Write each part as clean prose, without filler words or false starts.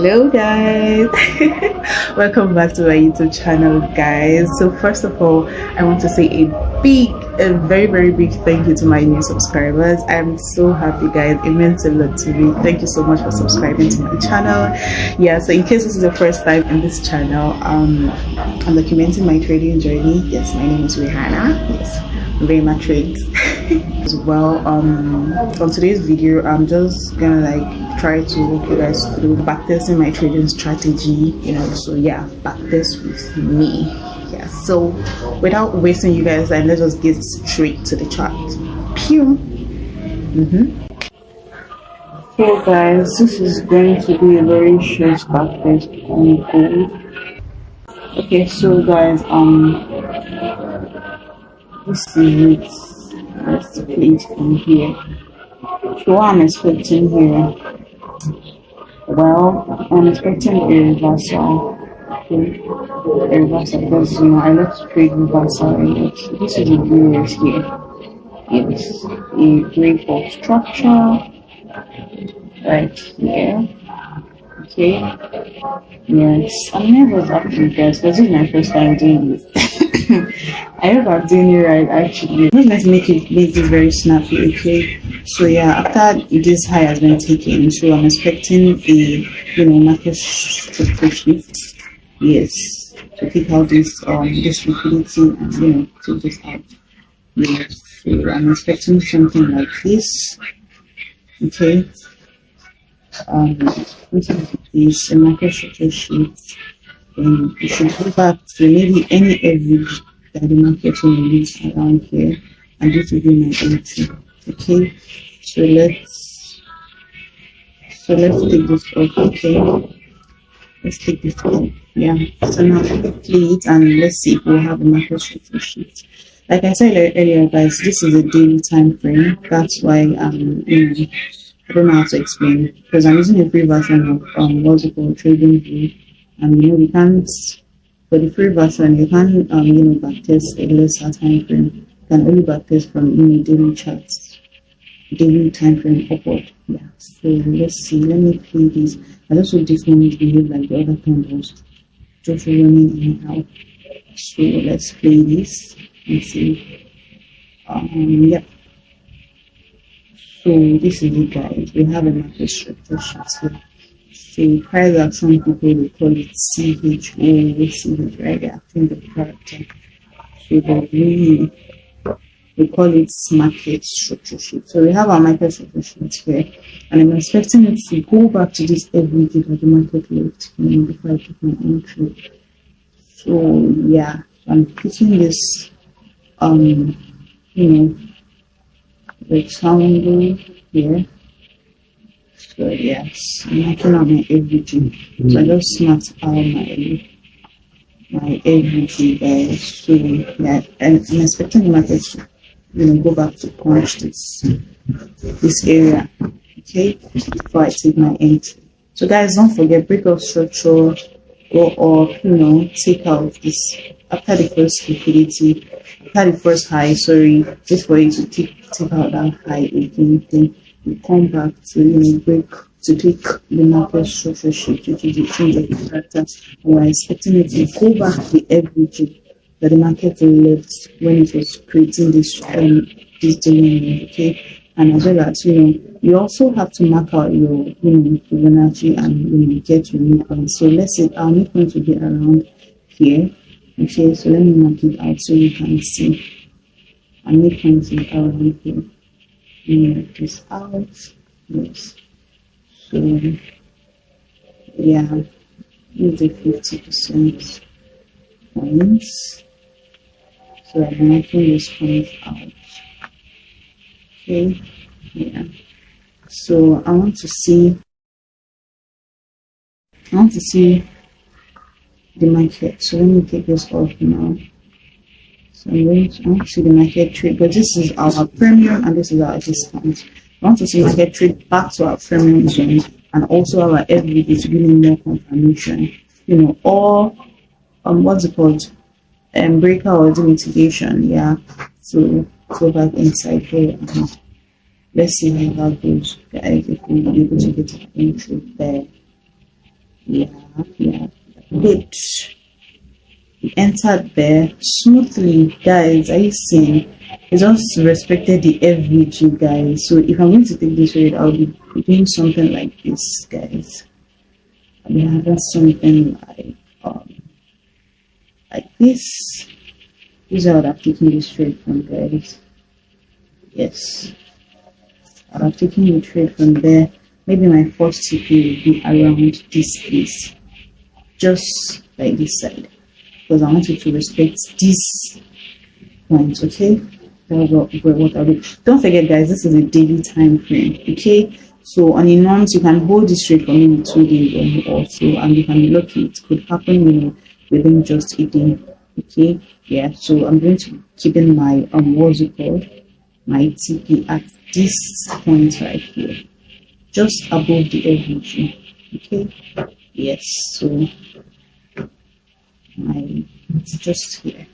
Hello guys. Welcome back to my YouTube channel, guys. So first of all, I want to say a very big thank you to my new subscribers. I'm so happy, guys. It means a lot to me. Thank you so much for subscribing to my channel. Yeah, so in case this is the first time in this channel, I'm documenting my trading journey. Yes, my name is Rihanna. Yes, I'm very matrix. As well, on today's video, I'm just gonna try to walk you guys through backtesting my trading strategy, so yeah, backtest with me. Yeah, so without wasting you guys time, let's just get straight to the chart. Pew. So guys, this is going to be a very short backtest on gold. Okay, so guys, this is it. Let's play it from here. So what I'm expecting here, well, I'm expecting a reversal. Okay, a reversal, because I like to trade reversal a lot. This is a view here. It's a break of structure right here. Okay, yes, I'm nervous actually, guys, because this is my first time doing this. I hope I'm doing it right actually. Let's make this very snappy. Okay, so yeah, after this high has been taken, so I'm expecting the market to shift. Yes, to take out this liquidity and take this out. Yes, so I'm expecting something like this. Okay, this the market should shift, and we should go back to maybe any average that the market will release around here, and this will be my entry. Okay, so let's take this off. Okay, let's take this off. Yeah, so now play it and let's see if we'll have a market shift. Like I said earlier, guys, this is a daily time frame. That's why I don't know how to explain, because I'm using a free version of what's it called, trading view, and we can't, for the free version you can't backtest a lesser time frame. You can only backtest from daily charts, daily time frame upward. Yeah, so let's see, let me play this. I just hope this one will behave like the other time was just running anyhow. So let's play this and see. Yep. So this is it, guys. We have a market structure sheet here. So price action, people will call it CHO, right? They're acting the character. So we call it market structure sheet. So we have our market structure sheet here, and I'm expecting it to go back to this every day that the market left, before I take my entry. So yeah, I'm picking this rectangle here. So yes, I'm marking out my everything. So I just marked out my everything, guys. So yeah, and I'm expecting the market to go back to punch this area. Okay, before I take my entry. So guys, don't forget, break of structure, go up, take out this after the first liquidity, after the first high, sorry, just for you to take out that high again, then you come back to break to take the market structure shift, which is the change of the character. We're expecting it to go back to the average that the market left when it was creating this daily, okay? And as well as you also have to mark out your Fibonacci and get your midpoint. So let's say our midpoint will be around here. Okay, so let me mark it out so you can see. Our midpoint is around here. Mark this out. Yes. So yeah, use the 50% points. So I'm marking this point out. Okay, yeah. So I want to see the market. So let me take this off now. So I want to see the market trade, but this is our premium and this is our discount. I want to see market trade back to our premium zone and also our everyday to give me more confirmation. Or what's it called? Breaker or the mitigation, yeah. So go back inside here and let's see how that goes, guys, if we're able to get an entry there. Yeah. Good. We entered there smoothly, guys. Are you seeing? It just respected the average, you guys. So if I'm going to take this trade, I'll be doing something like this, guys. I'll be having something like this. This is how I'd have taken this trade from, guys. Yes. I'd have taken the trade from there. Maybe my first TP will be around this place. Just like this side. Because I want you to respect this point, okay? That's what I'll do. Don't forget, guys, this is a daily time frame, okay? So on a norms, you can hold this trade for maybe 2 days or so, and you can be lucky. It could happen, within just a day, okay? Yeah. So I'm going to keep in my what's it called? My TP at this point right here, just above the average, okay? Yes. So it's just here.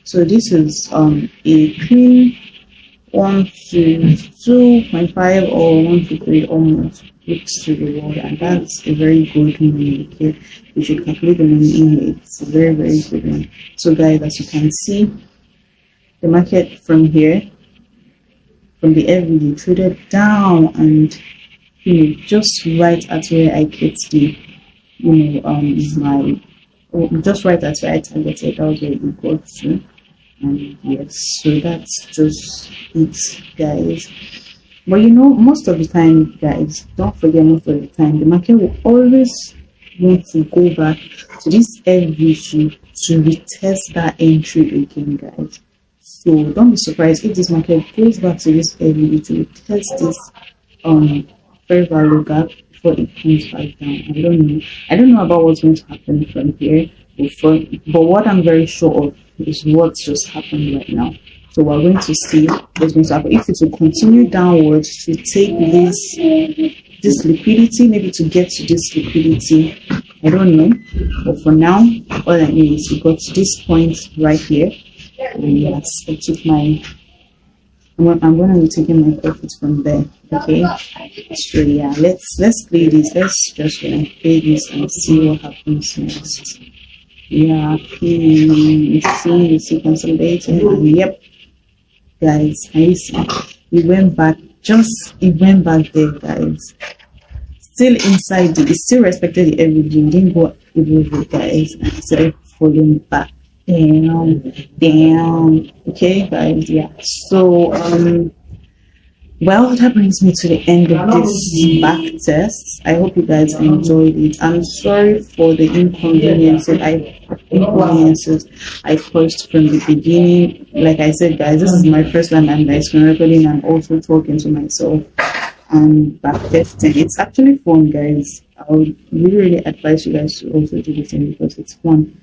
So this is a clean 1 to 2.5 or 1 to 3 almost weeks to the world, and that's a very good money. Okay, you should calculate the money in here. It's a very good one. So guys, as you can see, the market from here, from the average, traded down, and just right at where I kept the just right at where I targeted. That was where it got to. And yes, so that's just it, guys. But most of the time, guys, don't forget, most of the time the market will always want to go back to this average to retest that entry again, guys. So don't be surprised if this market goes back to this average to retest this fair value gap before it comes back down. I don't know about what's going to happen from here, but what I'm very sure of is what just happened right now. So we're going to see what's going to happen. If it will continue downwards to take this liquidity, maybe to get to this liquidity, I don't know. But for now, all I know is we got to this point right here. And yes, I took I'm gonna be taking my profits from there. Okay. So yeah, let's play this. Let's just play this and see what happens next. Yeah, you see consolidating, and yep, guys, I see it went back there, guys. Still inside it's still respected the average, didn't go above it, guys, and instead of falling back down. Okay, guys, yeah. So well, that brings me to the end of this back test. I hope you guys enjoyed it. I'm sorry for the inconveniences I caused from the beginning. Like I said, guys, this is my first time I'm recording and also talking to myself and back testing. It's actually fun, guys. I would really advise you guys to also do this thing because it's fun.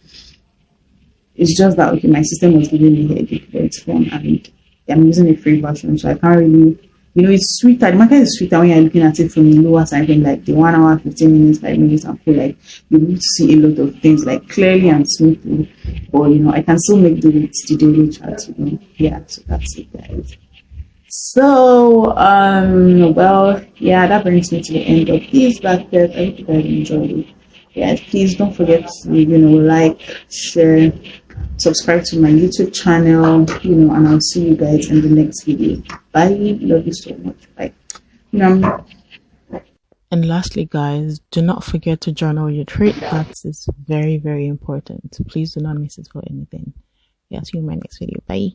It's just that okay, my system was giving me a headache, but it's fun and I'm using a free version, so I can't really. It's sweeter. The market is sweeter when you're looking at it from the lower time frame, like the 1 hour, 15 minutes, 5 minutes, and feel like you're able to see a lot of things like clearly and smoothly. But I can still make do with the daily chart. Yeah. So that's it, guys. So well, yeah, that brings me to the end of this backtest. I hope you guys enjoyed it. Yeah, please don't forget to like, share, subscribe to my YouTube channel, and I'll see you guys in the next video. Bye. Love you so much. Bye. And lastly, guys, do not forget to journal your trade. That is very important. Please do not miss it for anything. Yeah, see you in my next video. Bye.